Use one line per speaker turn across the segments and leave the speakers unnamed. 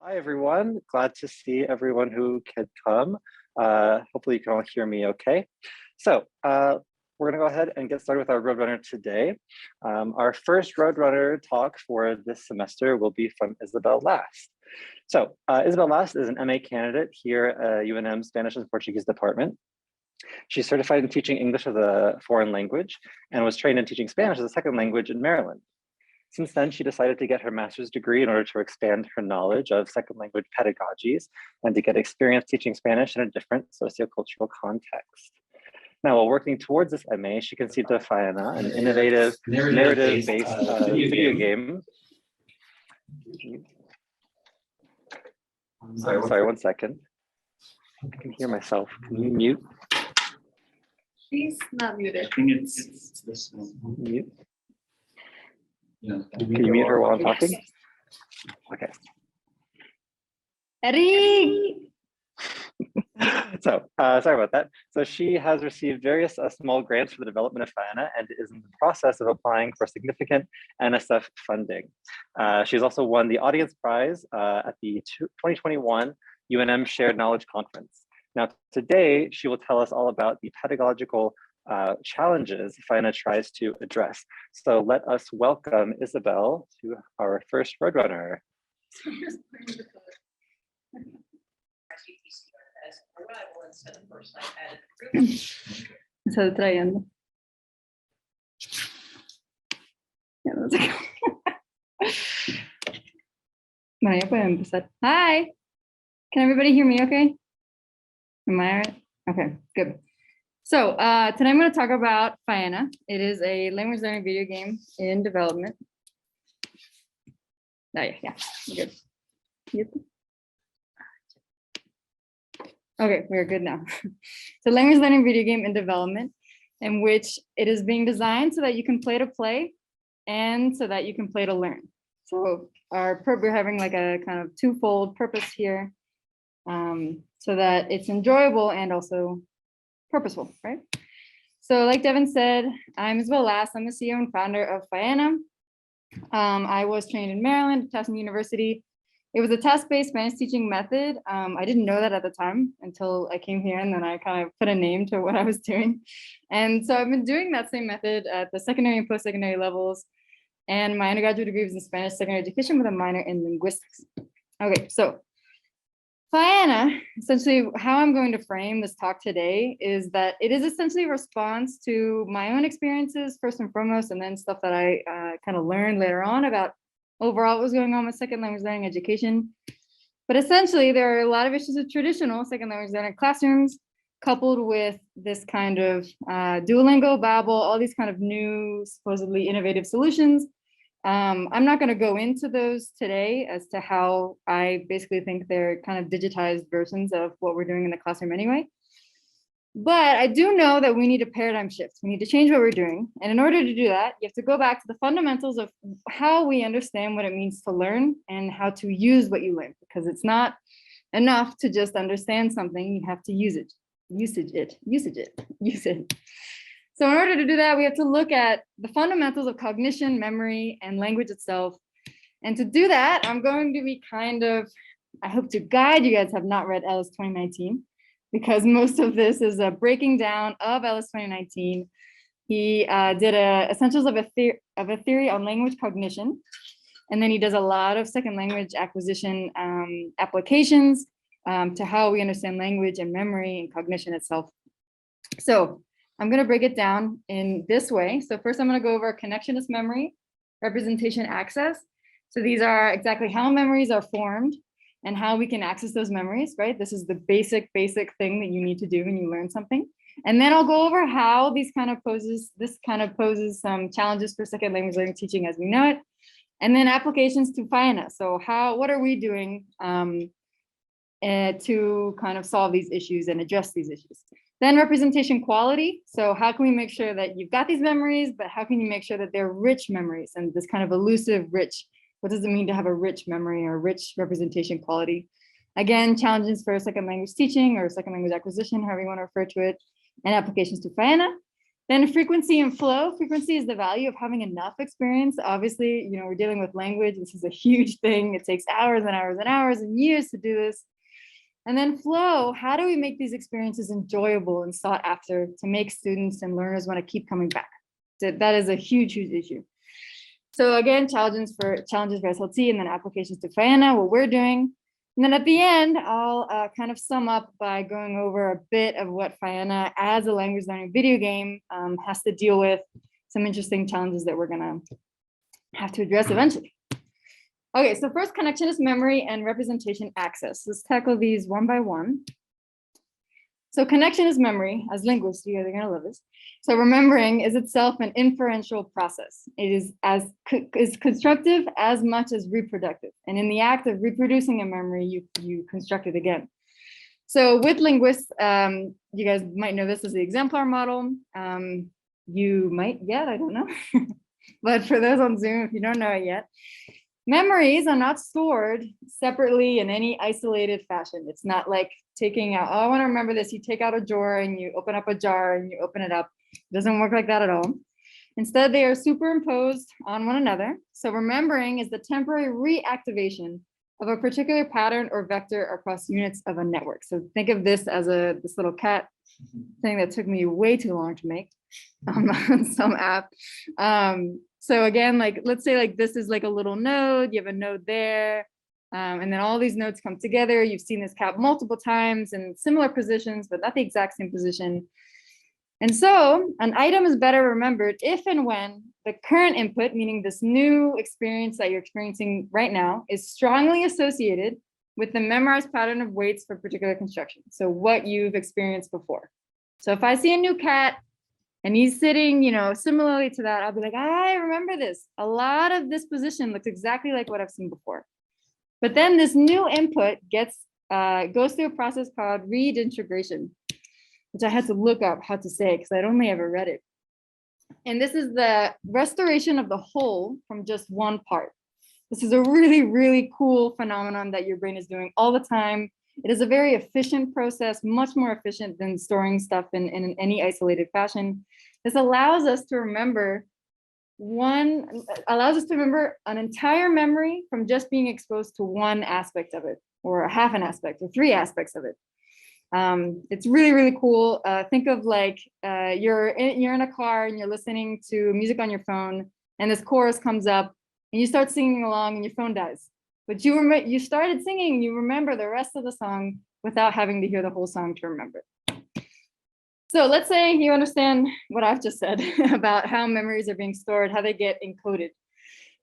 Hi, everyone. Glad to see everyone who could come. Hopefully you can all hear me okay. So we're gonna go ahead and get started with our Roadrunner today. Our first Roadrunner talk for this semester will be from Isabel Last. So Isabel Last is an MA candidate here at UNM Spanish and Portuguese department. She's certified in teaching English as a foreign language and was trained in teaching Spanish as a second language in Maryland. Since then, she decided to get her master's degree in order to expand her knowledge of second language pedagogies and to get experience teaching Spanish in a different sociocultural context. Now, while working towards this MA, she conceived of Faena, an innovative narrative-based video game. Sorry, one second. I can hear myself. Can you mute?
She's not muted.
I think it's this one.
Mute.
Yeah.
Can you mute her while I'm talking? Okay.
Eric!
So sorry about that. So she has received various small grants for the development of Faena and is in the process of applying for significant NSF funding. She's also won the audience prize at the 2021 UNM Shared Knowledge Conference. Now, today, she will tell us all about the pedagogical challenges Faena tries to address. So let us welcome Isabel to our first Roadrunner.
Está trayendo. Bueno, ya pueden empezar. Hi! Can everybody hear me okay? Am I all right? Okay, good. So today I'm going to talk about Faena. It is a language learning video game in development. Oh, yeah, we're good. Okay, we're good now. So language learning video game in development in which it is being designed so that you can play to play and so that you can play to learn. So we're having like a kind of twofold purpose here. So that it's enjoyable and also purposeful, right? So like Devin said, I'm Isabel Last. I'm the CEO and founder of Faena. I was trained in Maryland, Towson University. It was a task-based Spanish teaching method. I didn't know that at the time until I came here, and then I kind of put a name to what I was doing. And so I've been doing that same method at the secondary and post-secondary levels. And my undergraduate degree was in Spanish secondary education with a minor in linguistics. Okay, so Faena, essentially how I'm going to frame this talk today is that it is essentially a response to my own experiences first and foremost, and then stuff that I kind of learned later on about overall what was going on with second language learning education. But essentially there are a lot of issues with traditional second language learning classrooms coupled with this kind of Duolingo, Babbel, all these kind of new supposedly innovative solutions. I'm not going to go into those today as to how I basically think they're kind of digitized versions of what we're doing in the classroom anyway. But I do know that we need a paradigm shift. We need to change what we're doing. And in order to do that, you have to go back to the fundamentals of how we understand what it means to learn and how to use what you learn, because it's not enough to just understand something. You have to use it. So in order to do that, we have to look at the fundamentals of cognition, memory, and language itself. And to do that, I'm going to be I hope to guide you guys have not read Ellis 2019, because most of this is a breaking down of Ellis 2019. He did essentials of a theory on language cognition. And then he does a lot of second language acquisition applications to how we understand language and memory and cognition itself. So I'm going to break it down in this way. So first I'm going to go over connectionist memory, representation access. So these are exactly how memories are formed and how we can access those memories, right? This is the basic thing that you need to do when you learn something. And then I'll go over how this kind of poses some challenges for second language learning teaching as we know it. And then applications to Faena. So what are we doing to kind of solve these issues and address these issues? Then representation quality. So how can we make sure that you've got these memories, but how can you make sure that they're rich memories and this kind of elusive rich? What does it mean to have a rich memory or rich representation quality? Again, challenges for second language teaching or second language acquisition, however you want to refer to it, and applications to Faena. Then frequency and flow. Frequency is the value of having enough experience. Obviously, we're dealing with language. This is a huge thing. It takes hours and hours and hours and years to do this. And then flow, how do we make these experiences enjoyable and sought after to make students and learners want to keep coming back? So that is a huge, huge issue. So again, challenges for SLT and then applications to Faena, what we're doing. And then at the end, I'll kind of sum up by going over a bit of what Faena as a language learning video game has to deal with, some interesting challenges that we're gonna have to address eventually. Okay, so first, connectionist memory and representation access. Let's tackle these one by one. So connectionist memory, as linguists, you guys are gonna love this. So remembering is itself an inferential process. It is constructive as much as reproductive. And in the act of reproducing a memory, you construct it again. So with linguists, you guys might know this as the exemplar model. You might yet, I don't know. But for those on Zoom, if you don't know it yet, memories are not stored separately in any isolated fashion. It's not like taking out, oh, I want to remember this. You take out a drawer and you open up a jar and you open it up. It doesn't work like that at all. Instead, they are superimposed on one another. So remembering is the temporary reactivation of a particular pattern or vector across units of a network. So think of this as this little cat thing that took me way too long to make on some app. So again, like, let's say like this is like a little node, you have a node there, and then all these nodes come together. You've seen this cat multiple times in similar positions, but not the exact same position. And so an item is better remembered if and when the current input, meaning this new experience that you're experiencing right now, is strongly associated with the memorized pattern of weights for particular construction. So what you've experienced before. So if I see a new cat, and he's sitting, similarly to that, I'll be like, I remember this. A lot of this position looks exactly like what I've seen before. But then this new input goes through a process called reintegration, which I had to look up how to say because I'd only ever read it. And this is the restoration of the whole from just one part. This is a really, really cool phenomenon that your brain is doing all the time. It is a very efficient process, much more efficient than storing stuff in any isolated fashion. This allows us to remember an entire memory from just being exposed to one aspect of it, or a half an aspect, or three aspects of it. It's really, really cool. Think of like you're in a car and you're listening to music on your phone, and this chorus comes up, and you start singing along, and your phone dies. But you started singing, you remember the rest of the song without having to hear the whole song to remember it. So let's say you understand what I've just said about how memories are being stored, how they get encoded.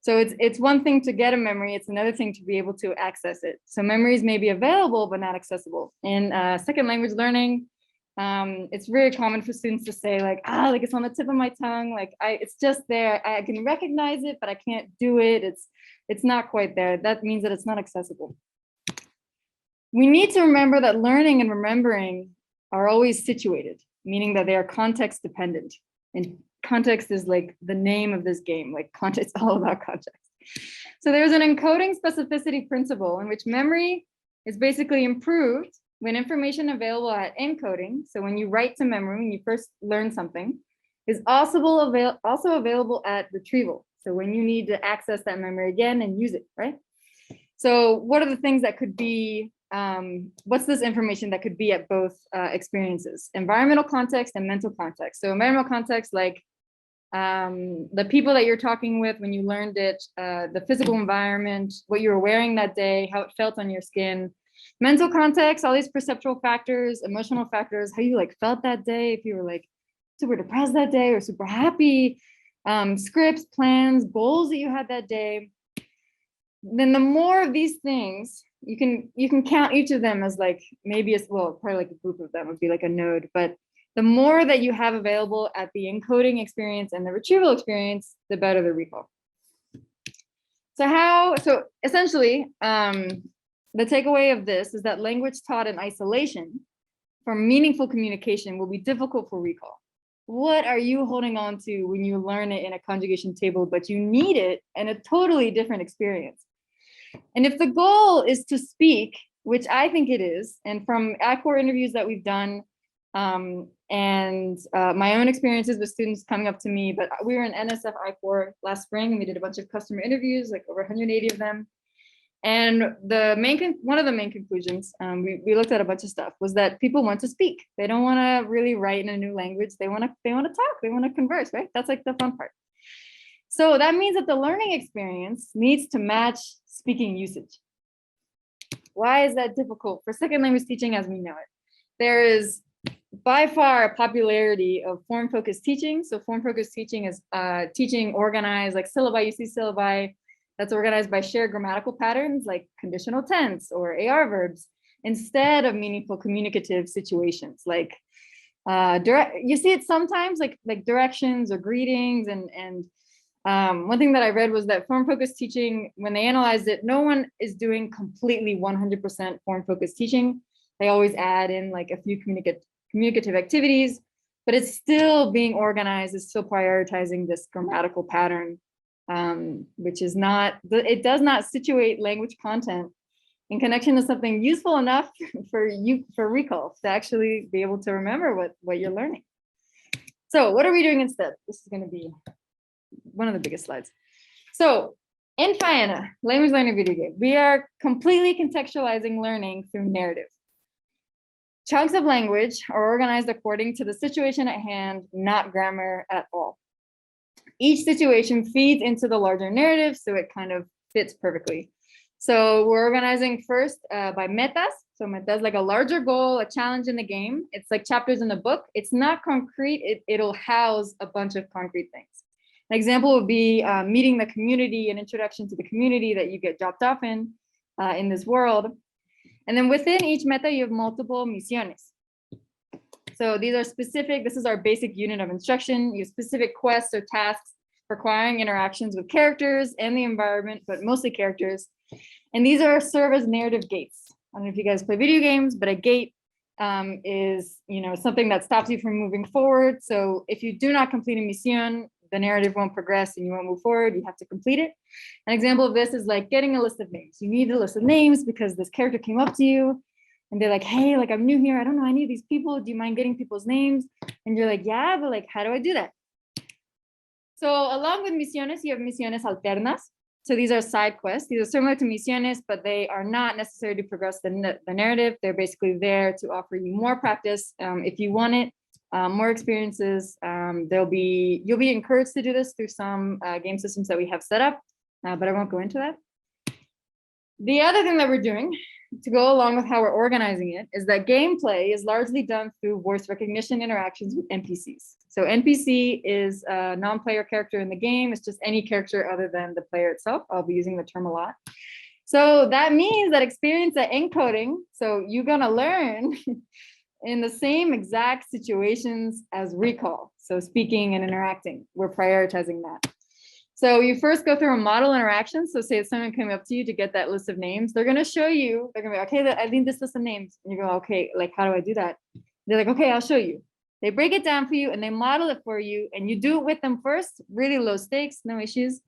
So it's one thing to get a memory, it's another thing to be able to access it. So memories may be available, but not accessible. In second language learning, it's very common for students to say like it's on the tip of my tongue, like it's just there, I can recognize it, but I can't do it. It's not quite there. That means that it's not accessible. We need to remember that learning and remembering are always situated, meaning that they are context dependent. And context is like the name of this game, like context, all about context. So there's an encoding specificity principle in which memory is basically improved when information available at encoding, so when you write to memory, when you first learn something, is also available at retrieval. So when you need to access that memory again and use it, right? So what are the things that could be, what's this information that could be at both experiences? Environmental context and mental context. So environmental context, like the people that you're talking with when you learned it, the physical environment, what you were wearing that day, how it felt on your skin. Mental context, all these perceptual factors, emotional factors, how you like felt that day, if you were like super depressed that day or super happy, scripts, plans, goals that you had that day. Then the more of these things, you can count each of them as like maybe probably like a group of them would be like a node, but the more that you have available at the encoding experience and the retrieval experience, the better the recall. So essentially, the takeaway of this is that language taught in isolation from meaningful communication will be difficult for recall. What are you holding on to when you learn it in a conjugation table, but you need it in a totally different experience? And if the goal is to speak, which I think it is, and from ACOR interviews that we've done, My own experiences with students coming up to me, but we were in NSF I4 last spring and we did a bunch of customer interviews, like over 180 of them. And one of the main conclusions, we looked at a bunch of stuff, was that people want to speak. They don't want to really write in a new language. They want to talk. They want to converse, right? That's like the fun part. So that means that the learning experience needs to match speaking usage. Why is that difficult for second language teaching as we know it? There is by far a popularity of form-focused teaching. So form-focused teaching is teaching organized, like syllabi. You see syllabi that's organized by shared grammatical patterns like conditional tense or AR verbs, instead of meaningful communicative situations like you see it sometimes like directions or greetings. And one thing that I read was that form-focused teaching, when they analyzed it, no one is doing completely 100% form-focused teaching. They always add in like a few communicative activities, but it's still being organized, it's still prioritizing this grammatical pattern, which is not, it does not situate language content in connection to something useful enough for recall to actually be able to remember what you're learning. So what are we doing instead? This is going to be one of the biggest slides. So in Faena, language learning video game, we are completely contextualizing learning through narrative. Chunks of language are organized according to the situation at hand, not grammar at all. Each situation feeds into the larger narrative, so it kind of fits perfectly. So we're organizing first by metas. So metas like a larger goal, a challenge in the game. It's like chapters in a book. It's not concrete. It'll house a bunch of concrete things. An example would be meeting the community, an introduction to the community that you get dropped off in this world. And then within each meta, you have multiple misiones. So these are specific, this is our basic unit of instruction. You have specific quests or tasks requiring interactions with characters and the environment, but mostly characters. And these serve as narrative gates. I don't know if you guys play video games, but a gate is something that stops you from moving forward. So if you do not complete a mission, the narrative won't progress and you won't move forward. You have to complete it. An example of this is like getting a list of names. You need a list of names because this character came up to you and they're like, hey, like I'm new here. I don't know any of these people. Do you mind getting people's names? And you're like, yeah, but like, how do I do that? So along with misiones, you have misiones alternas. So these are side quests. These are similar to misiones, but they are not necessary to progress the narrative. They're basically there to offer you more practice if you want it. More experiences. You'll be encouraged to do this through some game systems that we have set up, but I won't go into that. The other thing that we're doing to go along with how we're organizing it is that gameplay is largely done through voice recognition interactions with NPCs. So NPC is a non-player character in the game. It's just any character other than the player itself. I'll be using the term a lot. So that means that experience at encoding, so you're gonna learn in the same exact situations as recall. So speaking and interacting, we're prioritizing that. So you first go through a model interaction. So say if someone came up to you to get that list of names, they're gonna show you, they're gonna be, okay, I need this list of names. And you go, okay, like, how do I do that? They're like, okay, I'll show you. They break it down for you and they model it for you and you do it with them first, really low stakes, no issues.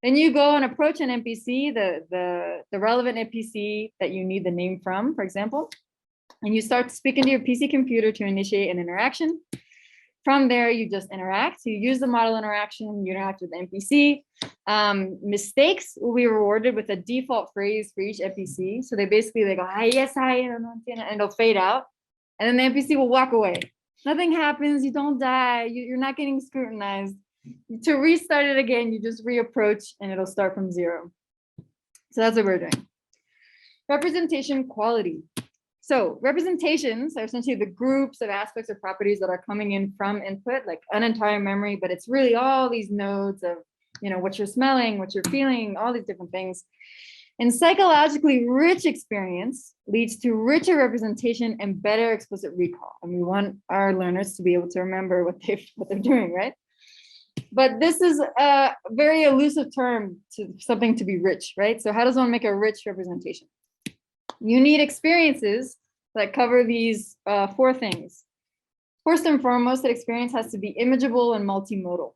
Then you go and approach an NPC, the relevant NPC that you need the name from, for example. And you start speaking to your PC computer to initiate an interaction. From there, you just interact. You use the model interaction, you interact with the NPC. Mistakes will be rewarded with a default phrase for each NPC. So they go, hi, yes, hi, and it'll fade out. And then the NPC will walk away. Nothing happens, you don't die, you're not getting scrutinized. To restart it again, you just reapproach and it'll start from zero. So that's what we're doing. Representation quality. So representations are essentially the groups of aspects or properties that are coming in from input, like an entire memory, but it's really all these nodes of, what you're smelling, what you're feeling, all these different things. And psychologically rich experience leads to richer representation and better explicit recall. And we want our learners to be able to remember what they're doing, right? But this is a very elusive term to something to be rich, right? So how does one make a rich representation? You need experiences that cover these 4 things. First and foremost, that experience has to be imageable and multimodal.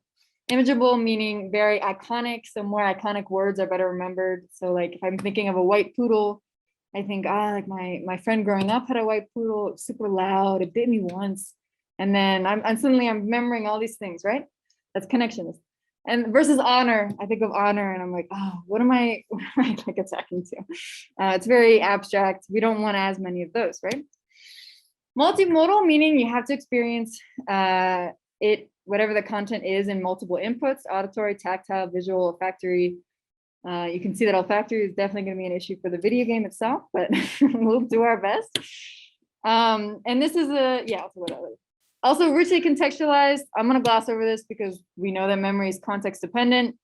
Imageable meaning very iconic, so more iconic words are better remembered. So like if I'm thinking of a white poodle, I think, like my friend growing up had a white poodle, it was super loud, it bit me once. And then I'm suddenly remembering all these things, right? That's connectionist. And versus honor, I think of honor and I'm like, oh, what am I like attacking to? It's very abstract. We don't want as many of those, right? Multimodal, meaning you have to experience it, whatever the content is, in multiple inputs: auditory, tactile, visual, olfactory. You can see that olfactory is definitely going to be an issue for the video game itself, but we'll do our best. And this is also richly contextualized. I'm going to gloss over this because we know that memory is context dependent.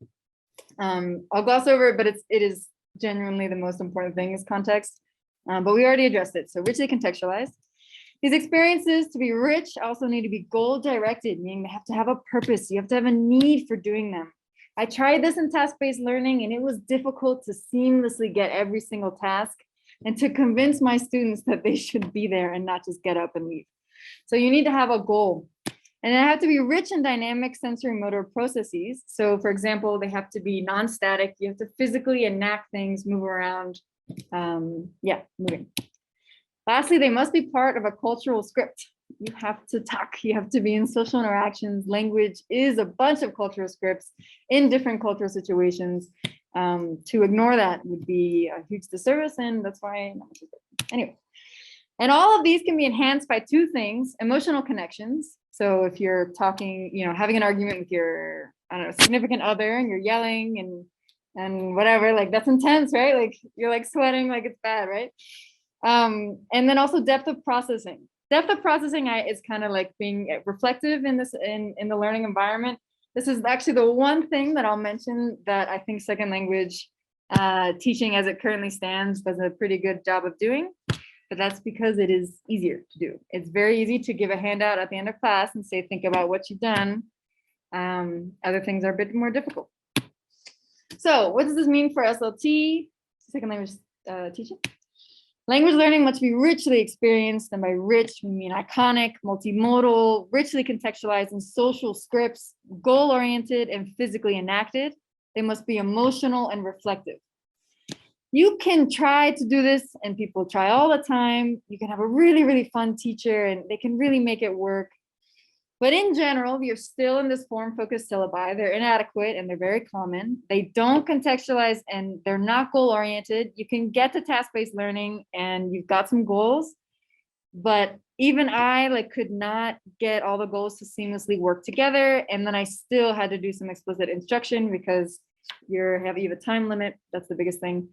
I'll gloss over it, but it is genuinely the most important thing is context. But we already addressed it. So richly contextualized. These experiences, to be rich, also need to be goal directed, meaning they have to have a purpose. You have to have a need for doing them. I tried this in task-based learning and it was difficult to seamlessly get every single task and to convince my students that they should be there and not just get up and leave. So you need to have a goal. And they have to be rich in dynamic sensory motor processes. So for example, they have to be non-static. You have to physically enact things, move around. Moving. Lastly, they must be part of a cultural script. You have to talk, you have to be in social interactions. Language is a bunch of cultural scripts in different cultural situations. To ignore that would be a huge disservice, and that's why, anyway. And all of these can be enhanced by two things: emotional connections. So if you're talking, having an argument with your, significant other and you're yelling and whatever, like that's intense, right? Like you're like sweating, like it's bad, right? And then also depth of processing. Depth of processing is kind of like being reflective in this in the learning environment. This is actually the one thing that I'll mention that I think second language teaching as it currently stands does a pretty good job of doing, but that's because it is easier to do. It's very easy to give a handout at the end of class and say, think about what you've done. Other things are a bit more difficult. So what does this mean for SLT, second language teaching? Language learning must be richly experienced, and by rich, we mean iconic, multimodal, richly contextualized in social scripts, goal-oriented, and physically enacted. They must be emotional and reflective. You can try to do this, and people try all the time. You can have a really, really fun teacher, and they can really make it work. But in general, you're still in this form-focused syllabi. They're inadequate and they're very common. They don't contextualize and they're not goal-oriented. You can get to task-based learning and you've got some goals, but even I could not get all the goals to seamlessly work together. And then I still had to do some explicit instruction because you have a time limit. That's the biggest thing.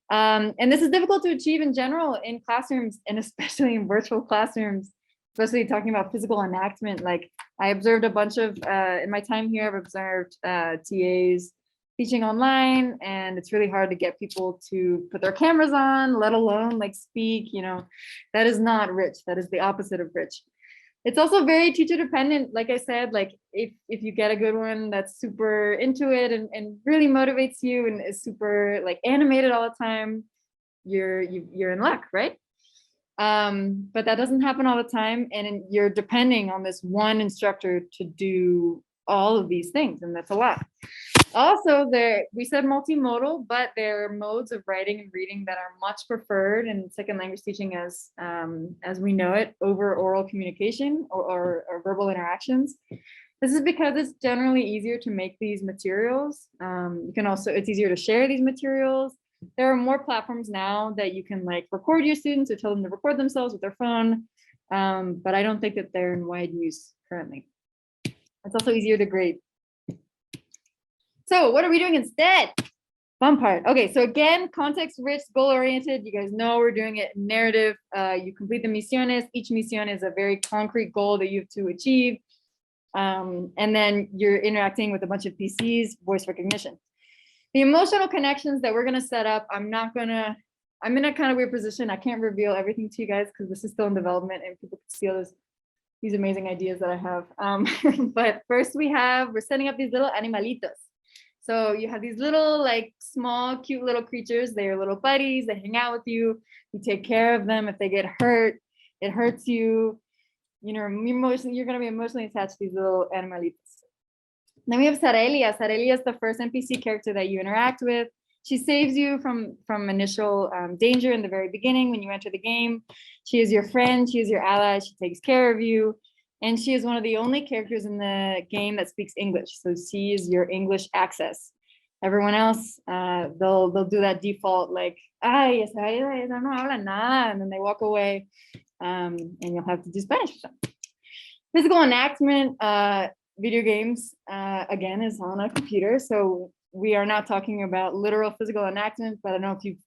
And this is difficult to achieve in general in classrooms, and especially in virtual classrooms. Especially talking about physical enactment. Like I observed a bunch of, in my time here, I've observed TAs teaching online, and it's really hard to get people to put their cameras on, let alone speak, that is not rich. That is the opposite of rich. It's also very teacher dependent. Like I said, if you get a good one that's super into it and really motivates you and is super animated all the time, you're in luck, right? But that doesn't happen all the time, and you're depending on this one instructor to do all of these things, and that's a lot. Also, we said multimodal, but there are modes of writing and reading that are much preferred in second language teaching as we know it over oral communication or verbal interactions. This is because it's generally easier to make these materials. It's easier to share these materials. There are more platforms now that you can record your students or tell them to record themselves with their phone, but I don't think that they're in wide use currently. It's also easier to grade. So what are we doing instead? Fun part. Okay, so again, context-rich, goal-oriented. You guys know we're doing it in narrative. You complete the misiones. Each mission is a very concrete goal that you have to achieve. And then you're interacting with a bunch of PCs, voice recognition. The emotional connections that we're going to set up, I'm in a kind of weird position. I can't reveal everything to you guys because this is still in development and people can steal these amazing ideas that I have. But first we're setting up these little animalitos. So you have these little small, cute little creatures. They're little buddies. They hang out with you. You take care of them. If they get hurt, it hurts you. You're going to be emotionally attached to these little animalitos. Then we have Sarelia. Sarelia is the first NPC character that you interact with. She saves you from initial danger in the very beginning when you enter the game. She is your friend, she is your ally, she takes care of you. And she is one of the only characters in the game that speaks English. So she is your English access. Everyone else, they'll do that default like, ay, esa no habla nada, and then they walk away, and you'll have to do Spanish for them. Physical enactment, video games, again, is on a computer. So we are not talking about literal physical enactment, but I don't know if you've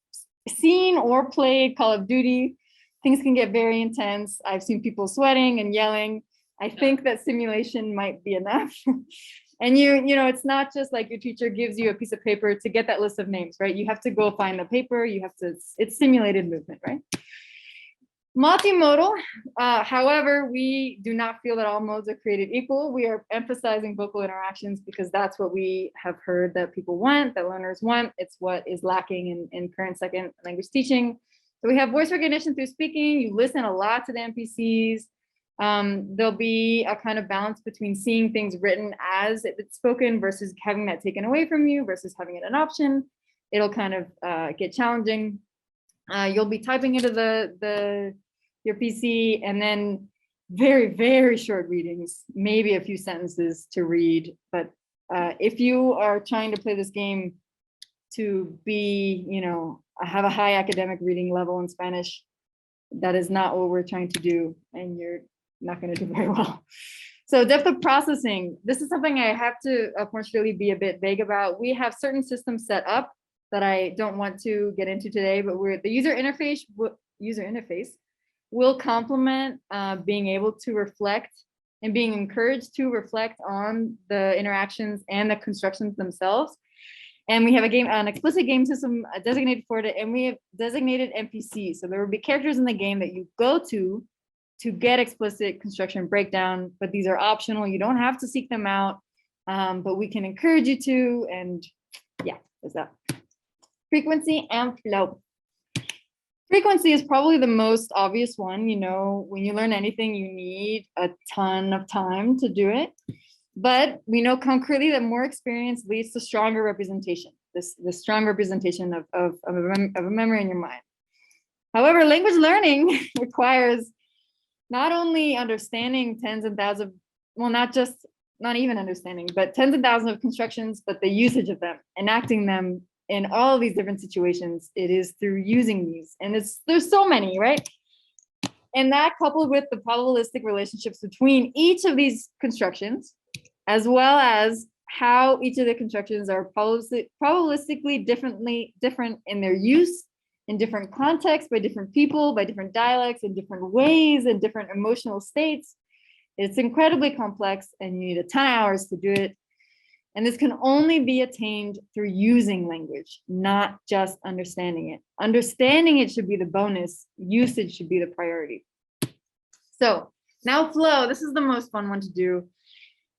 seen or played Call of Duty. Things can get very intense. I've seen people sweating and yelling. I think that simulation might be enough. And you know, it's not just like your teacher gives you a piece of paper to get that list of names, right? You have to go find the paper. You have to, it's simulated movement, right? Multimodal, however, we do not feel that all modes are created equal. We are emphasizing vocal interactions because that's what we have heard that people want, that learners want. It's what is lacking in current second language teaching. So we have voice recognition through speaking. You listen a lot to the NPCs. There'll be a kind of balance between seeing things written as it's spoken versus having that taken away from you versus having it an option. It'll kind of get challenging. You'll be typing into your PC, and then very, very short readings, maybe a few sentences to read. But if you are trying to play this game to be, you know, have a high academic reading level in Spanish, that is not what we're trying to do, and you're not going to do very well. So depth of processing, this is something I have to unfortunately be a bit vague about. We have certain systems set up that I don't want to get into today, but the user interface will complement being able to reflect and being encouraged to reflect on the interactions and the constructions themselves. And we have an explicit game system designated for it, and we have designated NPCs. So there will be characters in the game that you go to get explicit construction breakdown, but these are optional. You don't have to seek them out, but we can encourage you to, and yeah, there's that. Frequency and flow. Frequency is probably the most obvious one. You know, when you learn anything, you need a ton of time to do it. But we know concretely that more experience leads to stronger representation, this strong representation of a memory in your mind. However, language learning requires not only understanding tens and thousands of, well, not even understanding, but tens of thousands of constructions, but the usage of them, enacting them in all of these different situations. It is through using these, and there's so many, right? And that coupled with the probabilistic relationships between each of these constructions, as well as how each of the constructions are probabilistically different in their use, in different contexts, by different people, by different dialects, in different ways, in different emotional states. It's incredibly complex, and you need a ton of hours to do it. And this can only be attained through using language, not just understanding it. Understanding it should be the bonus. Usage should be the priority. So now flow, this is the most fun one to do.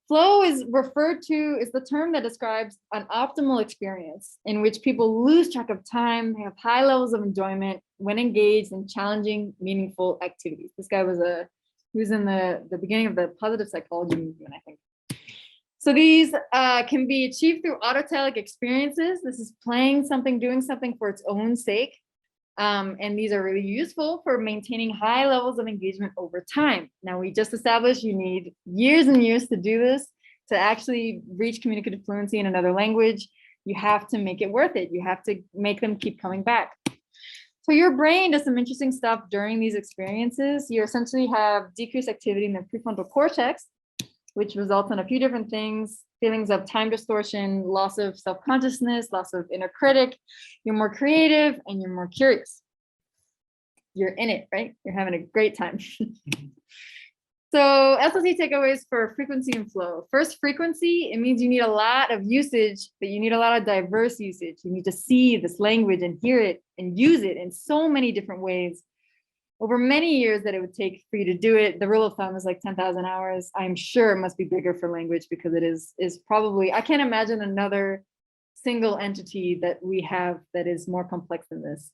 Flow is the term that describes an optimal experience in which people lose track of time, have high levels of enjoyment when engaged in challenging, meaningful activities. This guy he was in the beginning of the positive psychology movement, I think. So these can be achieved through autotelic experiences. This is playing something, doing something for its own sake. And these are really useful for maintaining high levels of engagement over time. Now, we just established you need years and years to do this, to actually reach communicative fluency in another language. You have to make it worth it. You have to make them keep coming back. So your brain does some interesting stuff during these experiences. You essentially have decreased activity in the prefrontal cortex, which results in a few different things: feelings of time distortion, loss of self-consciousness, loss of inner critic. You're more creative and you're more curious. You're in it, right? You're having a great time. So SLC takeaways for frequency and flow. First, frequency, it means you need a lot of usage, but you need a lot of diverse usage. You need to see this language and hear it and use it in so many different ways. Over many years that it would take for you to do it, the rule of thumb is like 10,000 hours. I'm sure it must be bigger for language, because it is probably, I can't imagine another single entity that we have that is more complex than this.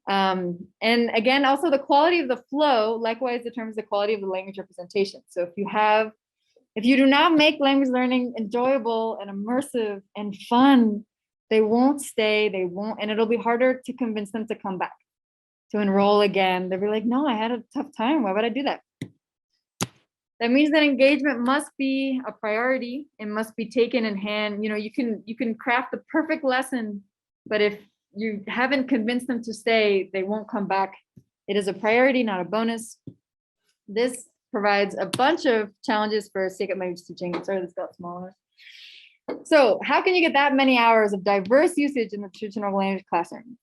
And again, also the quality of the flow likewise determines the quality of the language representation. So if you do not make language learning enjoyable and immersive and fun, They won't stay, they won't, and it'll be harder to convince them to come back, to enroll again. They'll be like, no, I had a tough time. Why would I do that? That means that engagement must be a priority. It must be taken in hand. You know, you can craft the perfect lesson, but if you haven't convinced them to stay, they won't come back. It is a priority, not a bonus. This provides a bunch of challenges for second language teaching. Sorry, this got smaller. So how can you get that many hours of diverse usage in the traditional language classroom?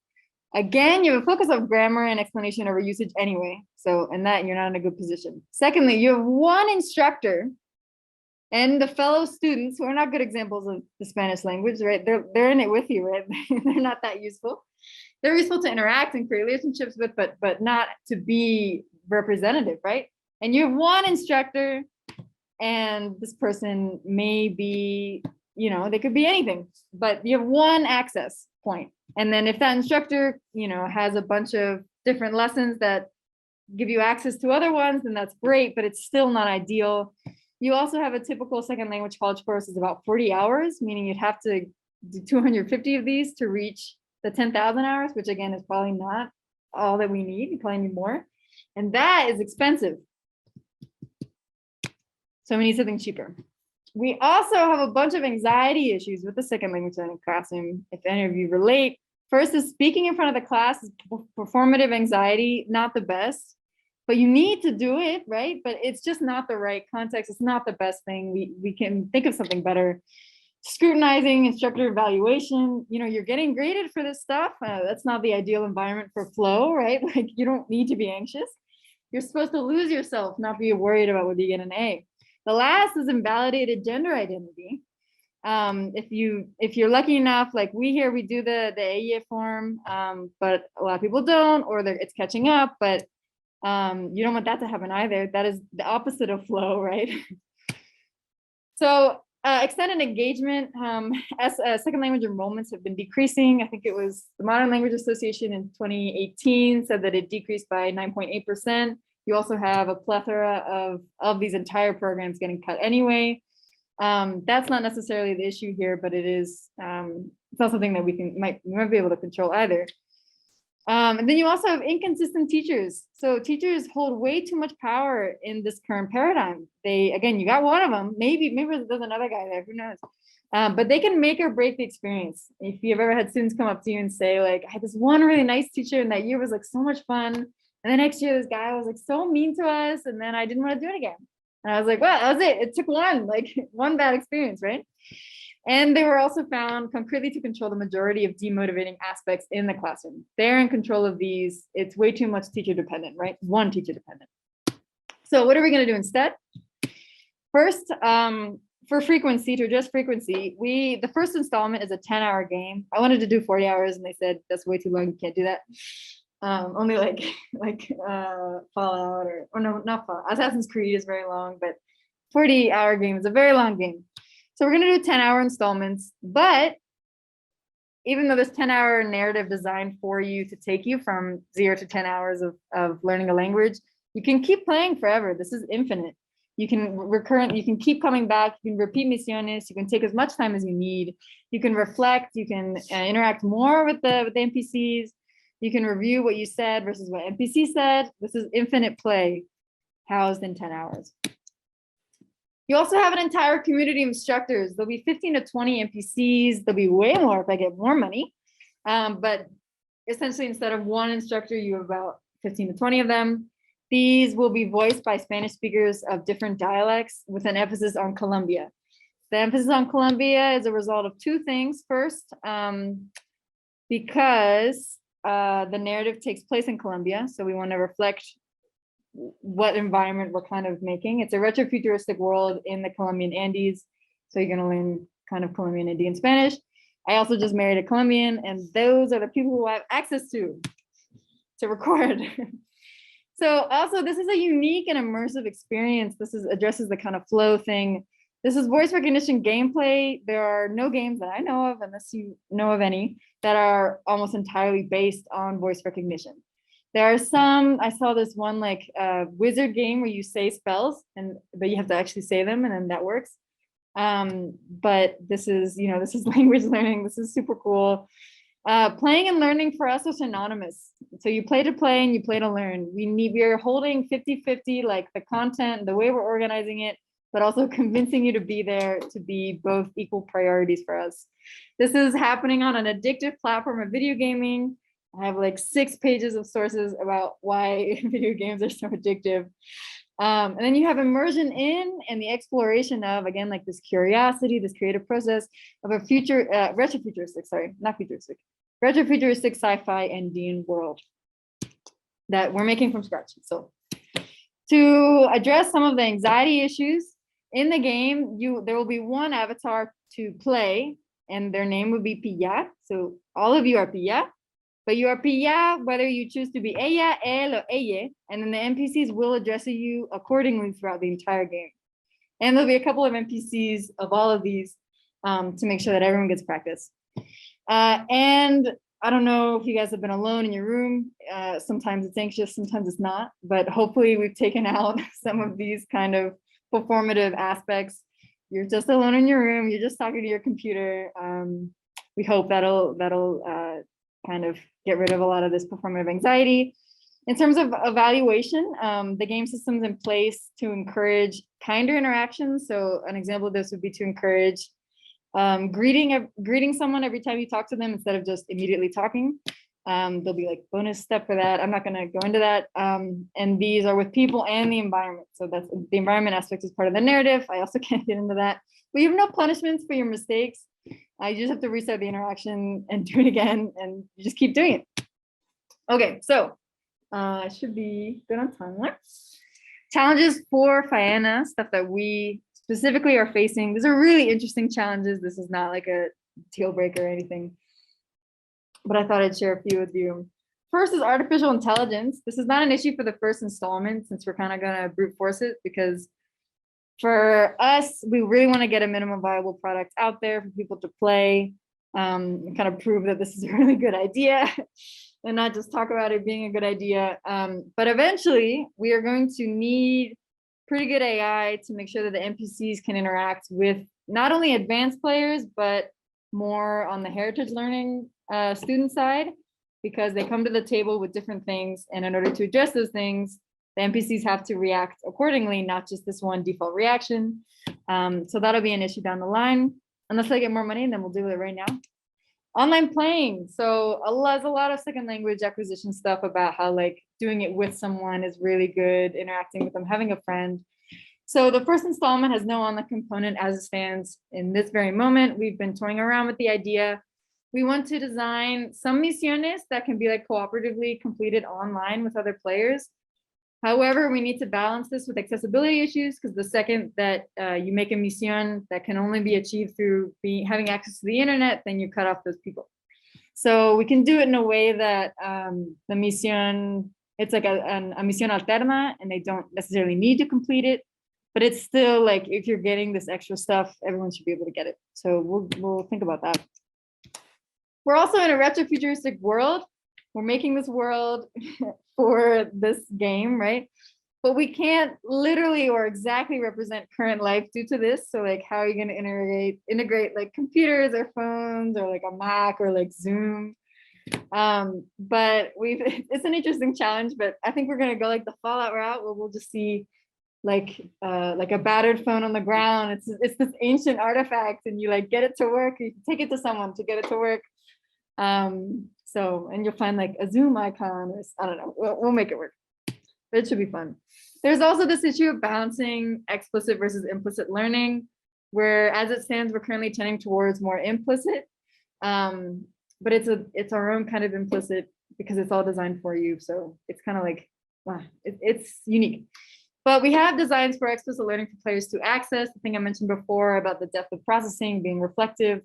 Again, you have a focus of grammar and explanation over usage anyway. So in that, you're not in a good position. Secondly, you have one instructor and the fellow students who are not good examples of the Spanish language, right? They're in it with you, right? They're not that useful. They're useful to interact and create relationships with, but not to be representative, right? And you have one instructor, and this person may be, you know, they could be anything, but you have one access point. And then if that instructor, you know, has a bunch of different lessons that give you access to other ones, then that's great, but it's still not ideal. You also have a typical second language college course is about 40 hours, meaning you'd have to do 250 of these to reach the 10,000 hours, which again is probably not all that we need. You probably need more. And that is expensive. So we need something cheaper. We also have a bunch of anxiety issues with the second language learning classroom. If any of you relate, first is speaking in front of the class is performative anxiety, not the best, but you need to do it, right? But it's just not the right context. It's not the best thing. We can think of something better. Scrutinizing, instructor evaluation, you know, you're getting graded for this stuff. That's not the ideal environment for flow, right? Like you don't need to be anxious. You're supposed to lose yourself, not be worried about whether you get an A. The last is invalidated gender identity. If you're lucky enough, like we here, we do the AEA form, but a lot of people don't, or it's catching up, but you don't want that to happen either. That is the opposite of flow, right? So extended engagement, as second language enrollments have been decreasing. I think it was the Modern Language Association in 2018 said that it decreased by 9.8%. You also have a plethora of these entire programs getting cut anyway. That's not necessarily the issue here, but it is, it's not something that we might be able to control either. And then you also have inconsistent teachers. So teachers hold way too much power in this current paradigm. Again, you got one of them, maybe there's another guy there, who knows? But they can make or break the experience. If you've ever had students come up to you and say like, I had this one really nice teacher and that year was like so much fun. And the next year, this guy was like so mean to us, and then I didn't want to do it again. And I was like, well, that was it. It took one bad experience, right? And they were also found concretely to control the majority of demotivating aspects in the classroom. They're in control of these. It's way too much teacher dependent, right? One teacher dependent. So what are we going to do instead? First, for frequency, to address frequency, the first installment is a 10-hour game. I wanted to do 40 hours, and they said that's way too long. You can't do that. Only like Fallout or no, not Fallout. Assassin's Creed is very long, but 40-hour game is a very long game. So we're gonna do 10-hour installments, but even though this 10-hour narrative designed for you to take you from 0 to 10 hours of learning a language, you can keep playing forever. This is infinite. You can keep coming back, you can repeat misiones, you can take as much time as you need, you can reflect, you can interact more with the NPCs. You can review what you said versus what NPC said. This is infinite play housed in 10 hours. You also have an entire community of instructors. There'll be 15 to 20 NPCs. There'll be way more if I get more money. But essentially, instead of one instructor, you have about 15 to 20 of them. These will be voiced by Spanish speakers of different dialects with an emphasis on Colombia. The emphasis on Colombia is a result of two things. First, because the narrative takes place in Colombia, so we want to reflect what environment we're kind of making. It's a retro-futuristic world in the Colombian Andes, so you're going to learn kind of Colombian Andean Spanish. I also just married a Colombian, and those are the people who I have access to record. So also, this is a unique and immersive experience. This addresses the kind of flow thing. This is voice recognition gameplay. There are no games that I know of, unless you know of any, that are almost entirely based on voice recognition. There are some, I saw this one like wizard game where you say spells, but you have to actually say them, and then that works. But this is, this is language learning. This is super cool. Playing and learning for us are synonymous. So you play to play and you play to learn. We are holding 50-50, like the content, the way we're organizing it, but also convincing you to be there to be both equal priorities for us. This is happening on an addictive platform of video gaming. I have like 6 pages of sources about why video games are so addictive. And then you have immersion in and the exploration of, again, like this curiosity, this creative process of a future, retro-futuristic, sorry, not futuristic, retro-futuristic sci-fi and D&D world that we're making from scratch. So to address some of the anxiety issues in the game, there will be one avatar to play and their name will be Pilla. So all of you are Pilla. But you are Pilla, whether you choose to be ella, él, or ella, and then the NPCs will address you accordingly throughout the entire game. And there'll be a couple of NPCs of all of these to make sure that everyone gets practice. And I don't know if you guys have been alone in your room. Sometimes it's anxious, sometimes it's not, but hopefully we've taken out some of these kind of performative aspects. You're just alone in your room, you're just talking to your computer. We hope that'll kind of get rid of a lot of this performative anxiety. In terms of evaluation, the game system's in place to encourage kinder interactions. So an example of this would be to encourage greeting someone every time you talk to them instead of just immediately talking. There'll be like bonus step for that. I'm not going to go into that. And these are with people and the environment. So that's the environment aspect is part of the narrative. I also can't get into that. We have no punishments for your mistakes. You just have to restart the interaction and do it again, and you just keep doing it. Okay, so I should be good on time. Challenges for Faena, stuff that we specifically are facing. These are really interesting challenges. This is not like a deal breaker or anything, but I thought I'd share a few with you. First is artificial intelligence. This is not an issue for the first installment since we're kind of going to brute force it, because for us, we really want to get a minimum viable product out there for people to play, and kind of prove that this is a really good idea and not just talk about it being a good idea. But eventually we are going to need pretty good AI to make sure that the NPCs can interact with not only advanced players, but more on the heritage learning student side, because they come to the table with different things. And in order to address those things, the NPCs have to react accordingly, not just this one default reaction. So that'll be an issue down the line. Unless I get more money, then we'll do it right now. Online playing. So there's a lot of second language acquisition stuff about how like doing it with someone is really good, interacting with them, having a friend. So the first installment has no online component as it stands in this very moment. We've been toying around with the idea. We want to design some misiones that can be like cooperatively completed online with other players. However, we need to balance this with accessibility issues, because the second that you make a mission that can only be achieved through having access to the internet, then you cut off those people. So we can do it in a way that the mission, it's like a mission alterna, and they don't necessarily need to complete it, but it's still like, if you're getting this extra stuff, everyone should be able to get it. So we'll think about that. We're also in a retro-futuristic world. We're making this world for this game, right? But we can't literally or exactly represent current life due to this. So like, how are you going to integrate like computers or phones or like a Mac or like Zoom? But it's an interesting challenge, but I think we're going to go like the Fallout route, where we'll just see like a battered phone on the ground. It's this ancient artifact, and you like get it to work. You take it to someone to get it to work. So, and you'll find like a Zoom icon, or I don't know, we'll make it work. But it should be fun. There's also this issue of balancing explicit versus implicit learning, where as it stands, we're currently tending towards more implicit, but it's our own kind of implicit, because it's all designed for you. So it's kind of like, it's unique. But we have designs for explicit learning for players to access. The thing I mentioned before about the depth of processing being reflective.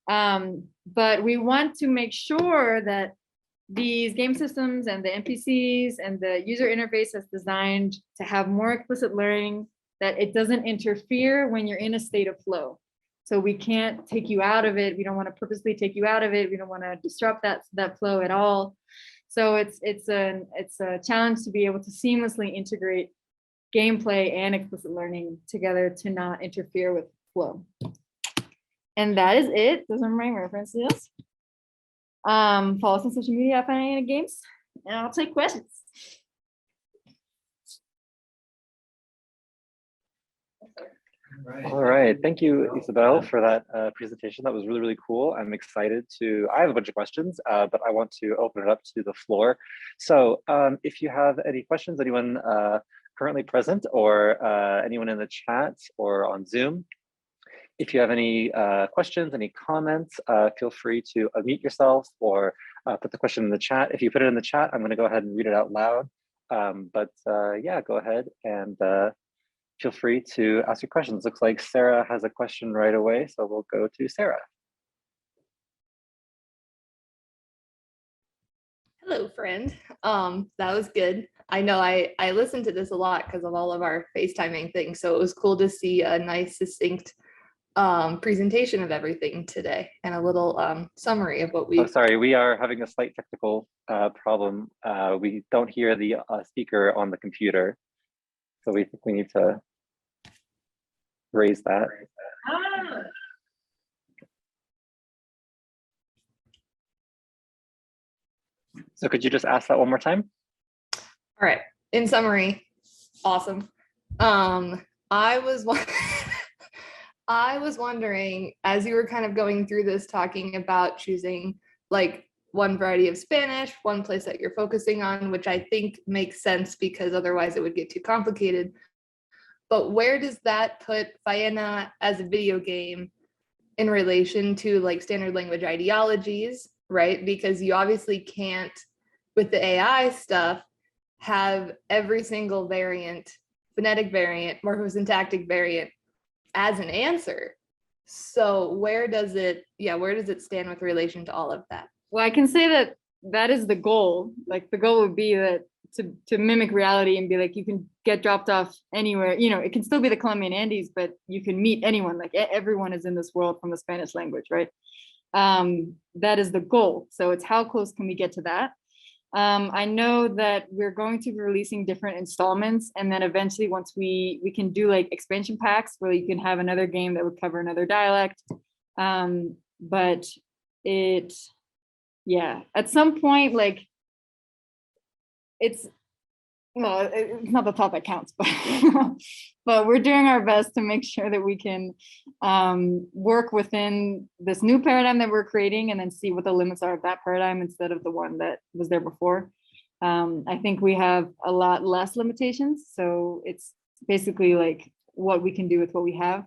But we want to make sure that these game systems and the NPCs and the user interface is designed to have more explicit learning, that it doesn't interfere when you're in a state of flow. So we can't take you out of it. We don't want to purposely take you out of it. We don't want to disrupt that flow at all. So it's a challenge to be able to seamlessly integrate gameplay and explicit learning together to not interfere with flow. And that is it. Those are my references. Follow us on social media at Faena Games, and I'll take questions.
All right, thank you, Isabel, for that presentation. That was really, really cool. I'm excited I have a bunch of questions, but I want to open it up to the floor. So if you have any questions, anyone currently present or anyone in the chat or on Zoom, if you have any questions, any comments, feel free to unmute yourself or put the question in the chat. If you put it in the chat, I'm gonna go ahead and read it out loud. Yeah, go ahead and feel free to ask your questions. Looks like Sarah has a question right away, so we'll go to Sarah.
Hello, friend. That was good. I know I listened to this a lot because of all of our FaceTiming things, so it was cool to see a nice, succinct presentation of everything today and a little summary of what we.
Oh, sorry, we are having a slight technical problem. We don't hear the speaker on the computer, so we think we need to raise that. So could you just ask that one more time?
All right. In summary, awesome. I was wondering, as you were kind of going through this, talking about choosing like one variety of Spanish, one place that you're focusing on, which I think makes sense because otherwise it would get too complicated. But where does that put Faena as a video game in relation to like standard language ideologies, right? Because you obviously can't, with the AI stuff, have every single variant, phonetic variant, morphosyntactic variant as an answer. So where does it stand with relation to all of that?
Well, I can say that that is the goal. Like the goal would be that to mimic reality and be like, you can get dropped off anywhere. You know, it can still be the Colombian Andes, but you can meet anyone. Like everyone is in this world from the Spanish language, right? That is the goal. So it's how close can we get to that? I know that we're going to be releasing different installments, and then eventually once we can do like expansion packs where you can have another game that would cover another dialect. But at some point, like it's not the thought that counts, but we're doing our best to make sure that we can work within this new paradigm that we're creating and then see what the limits are of that paradigm instead of the one that was there before. I think we have a lot less limitations, so it's basically like what we can do with what we have.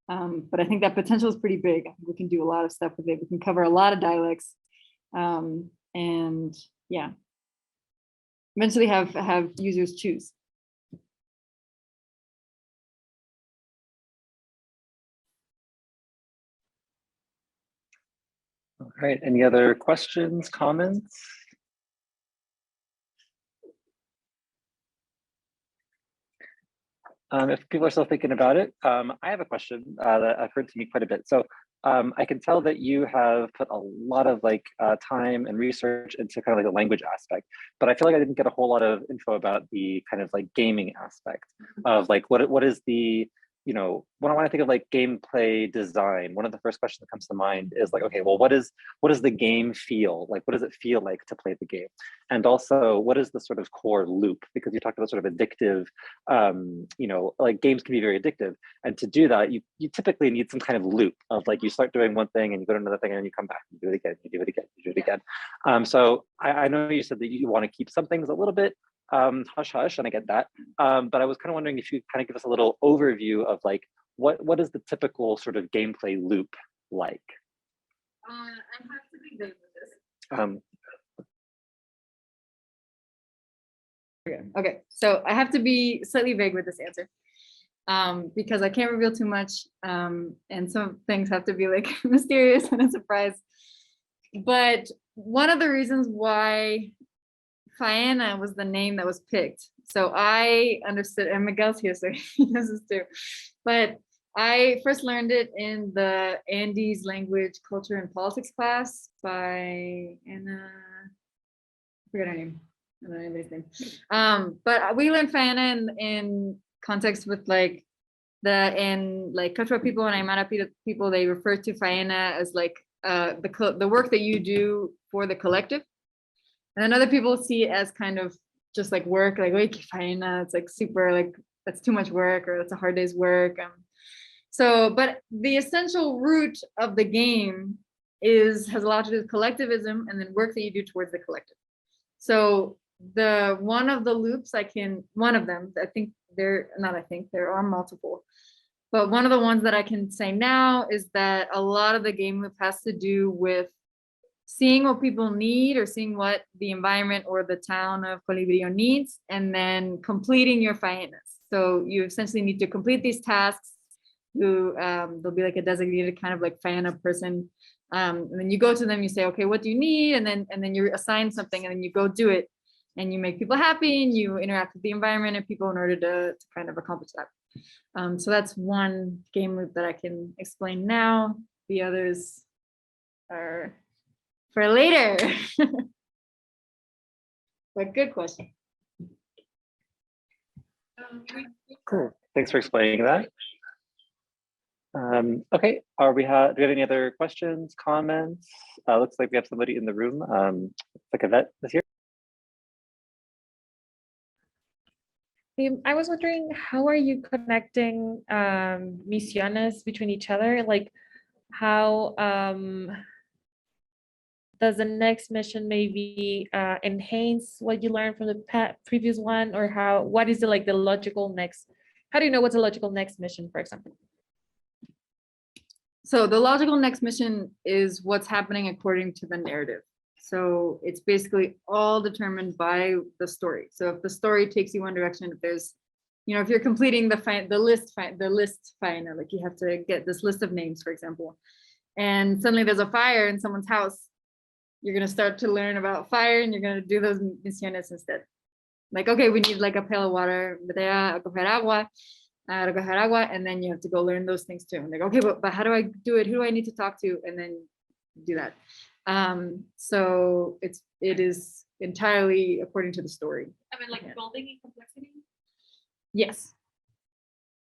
But I think that potential is pretty big. We can do a lot of stuff with it. We can cover a lot of dialects, and yeah, eventually have users choose.
All right, any other questions, comments? If people are still thinking about it, I have a question that I've heard to me quite a bit. So I can tell that you have put a lot of like time and research into kind of like the language aspect, but I feel like I didn't get a whole lot of info about the kind of like gaming aspect of like what is the, you know, when I think of like gameplay design, one of the first questions that comes to mind is like, okay, well, what does the game feel like? What does it feel like to play the game? And also, what is the sort of core loop? Because you talked about sort of addictive, you know, like games can be very addictive. And to do that, you typically need some kind of loop of like, you start doing one thing and you go to another thing and then you come back, you do it again, you do it again, you do it again. So I know you said that you want to keep some things a little bit hush hush, and I get that. But I was kind of wondering if you kind of give us a little overview of like, what is the typical sort of gameplay loop like?
I have to be good with this. Okay, so I have to be slightly vague with this answer because I can't reveal too much, and some things have to be like mysterious and a surprise. But one of the reasons why Faena was the name that was picked. So I understood, and Miguel's here, so he knows this too. But I first learned it in the Andes Language, Culture, and Politics class by Anna, I forget her name. I don't know anybody's name. But we learned Faena in context with like and like Quechua people and Aymara people, they refer to Faena as like the work that you do for the collective. And then other people see it as kind of just like work, like, wait, Faena, it's like super, like, that's too much work, or that's a hard day's work. So, but the essential root of the game has a lot to do with collectivism and then work that you do towards the collective. So one of the loops one of them, there are multiple, but one of the ones that I can say now is that a lot of the game loop has to do with seeing what people need, or seeing what the environment or the town of Colibrio needs, and then completing your faenas. So you essentially need to complete these tasks. There'll be like a designated kind of like faena person. And then you go to them, you say, okay, what do you need? And then you're assigned something, and then you go do it, and you make people happy, and you interact with the environment and people in order to kind of accomplish that. So that's one game loop that I can explain now. The others are for later. But good question.
Cool. Thanks for explaining that. Okay, do we have any other questions, comments? Looks like we have somebody in the room. Like Yvette is here.
I was wondering, how are you connecting misiones between each other? Like, how does the next mission maybe enhance what you learned from the previous one, or what is the logical next? How do you know what's a logical next mission, for example?
So the logical next mission is what's happening according to the narrative. So it's basically all determined by the story. So if the story takes you one direction, if there's, if you're completing the list faena, like you have to get this list of names, for example, and suddenly there's a fire in someone's house, you're going to start to learn about fire, and you're going to do those misiones instead. Like, okay, we need like a pail of water, and then you have to go learn those things too. And like, okay, but how do I do it? Who do I need to talk to? And then do that. So it is entirely according to the story.
I mean, like building in complexity?
Yes.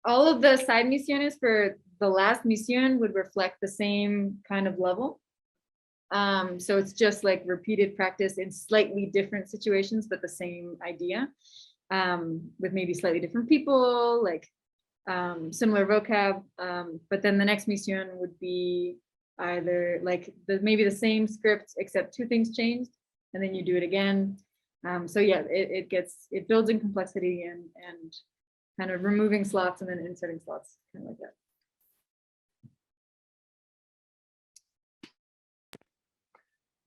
All of the side misiones for the last mission would reflect the same kind of level. So it's just like repeated practice in slightly different situations, but the same idea, with maybe slightly different people, like similar vocab. But then the next mission would be either like maybe the same script, except two things changed, and then you do it again. So yeah, it builds in complexity and kind of removing slots and then inserting slots, kind of like that.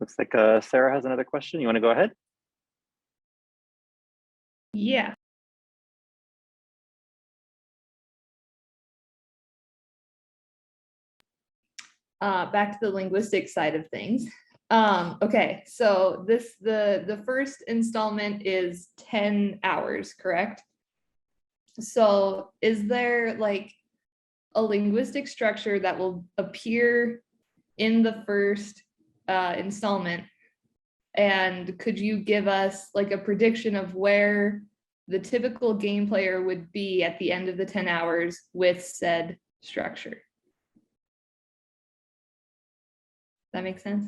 Looks like Sarah has another question. You want to go ahead?
Yeah.
Back to the linguistic side of things. Okay, so the first installment is 10 hours, correct? So is there like a linguistic structure that will appear in the first installment? And could you give us like a prediction of where the typical game player would be at the end of the 10 hours with said structure? That makes sense?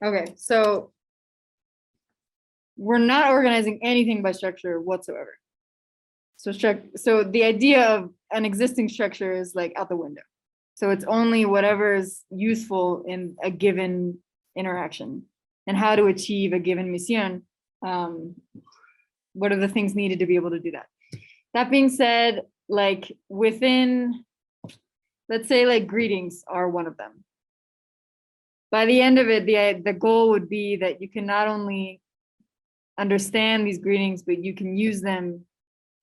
Okay, so we're not organizing anything by structure whatsoever. So the idea of an existing structure is like out the window. So it's only whatever is useful in a given interaction and how to achieve a given mission. What are the things needed to be able to do that? That being said, like within, let's say like greetings are one of them. By the end of it, the goal would be that you can not only understand these greetings, but you can use them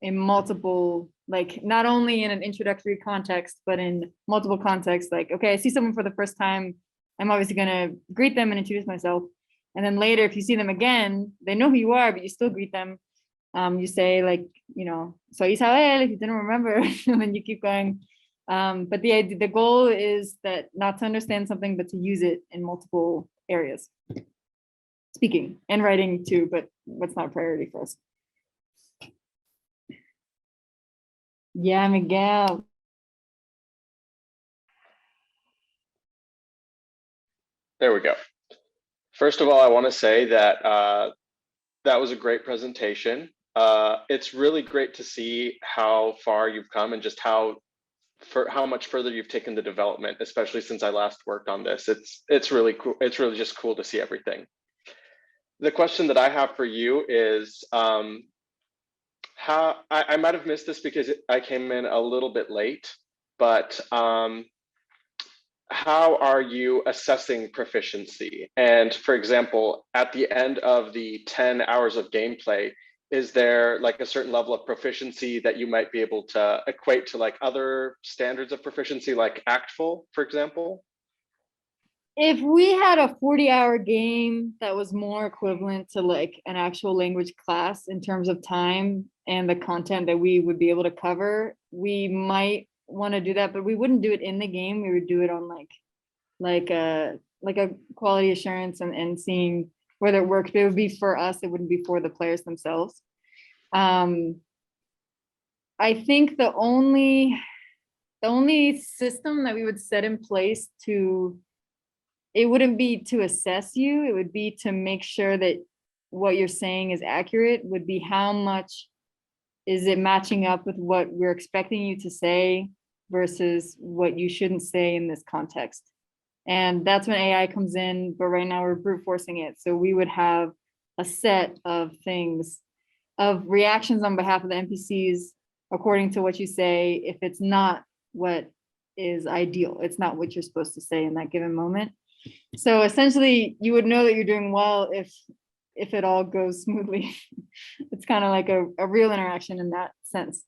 in multiple, like not only in an introductory context, but in multiple contexts. Like, okay, I see someone for the first time, I'm obviously gonna greet them and introduce myself. And then later, if you see them again, they know who you are, but you still greet them. You say like, so Isabel, if you didn't remember, and then you keep going. But the goal is that not to understand something, but to use it in multiple areas. Speaking and writing too, but that's not a priority for us. Yeah, Miguel.
There we go. First of all, I want to say that that was a great presentation. It's really great to see how far you've come and just how much further you've taken the development, especially since I last worked on this. It's really cool. It's really just cool to see everything. The question that I have for you is how I might have missed this because I came in a little bit late, but how are you assessing proficiency? And for example, at the end of the 10 hours of gameplay, is there like a certain level of proficiency that you might be able to equate to like other standards of proficiency, like ACTFL, for example?
If we had a 40-hour game that was more equivalent to like an actual language class in terms of time and the content that we would be able to cover, we might want to do that, but we wouldn't do it in the game. We would do it on like a quality assurance and seeing whether it works. But it would be for us, it wouldn't be for the players themselves. I think the only system that we would set in place to, it wouldn't be to assess you, it would be to make sure that what you're saying is accurate, would be how much is it matching up with what we're expecting you to say versus what you shouldn't say in this context. And that's when AI comes in, but right now we're brute forcing it. So we would have a set of things, of reactions on behalf of the NPCs, according to what you say, if it's not what is ideal, it's not what you're supposed to say in that given moment. So essentially, you would know that you're doing well if it all goes smoothly. It's kind of like a real interaction in that sense.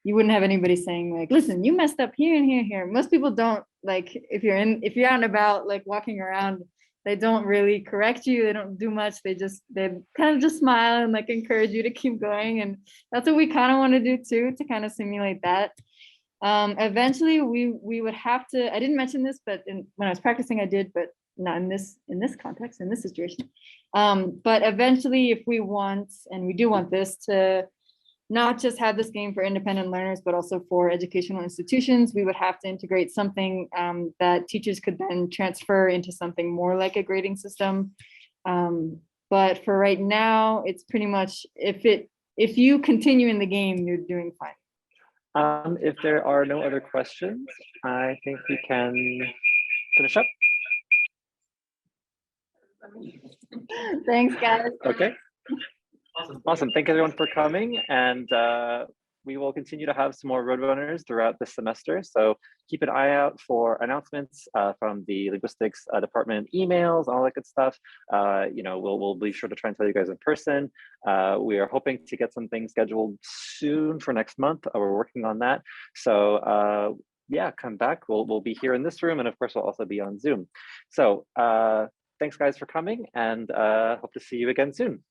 You wouldn't have anybody saying like, listen, you messed up here and here and here. Most people don't, like, if you're out and about, like walking around, they don't really correct you. They don't do much. They kind of just smile and like encourage you to keep going. And that's what we kind of want to do too, to kind of simulate that. Eventually we would have to, I didn't mention this, but when I was practicing I did, but not in this context, in this situation. But eventually if we want, and we do want this to not just have this game for independent learners, but also for educational institutions, we would have to integrate something that teachers could then transfer into something more like a grading system. But for right now, it's pretty much, if you continue in the game, you're doing fine.
If there are no other questions, I think we can finish up.
Thanks, guys.
Okay. Awesome. Thank everyone for coming. And we will continue to have some more Roadrunners throughout this semester. So keep an eye out for announcements from the linguistics department emails, all that good stuff. We'll be sure to try and tell you guys in person. We are hoping to get some things scheduled soon for next month. We're working on that. So yeah, come back. We'll be here in this room. And of course, we'll also be on Zoom. So thanks guys for coming, and hope to see you again soon.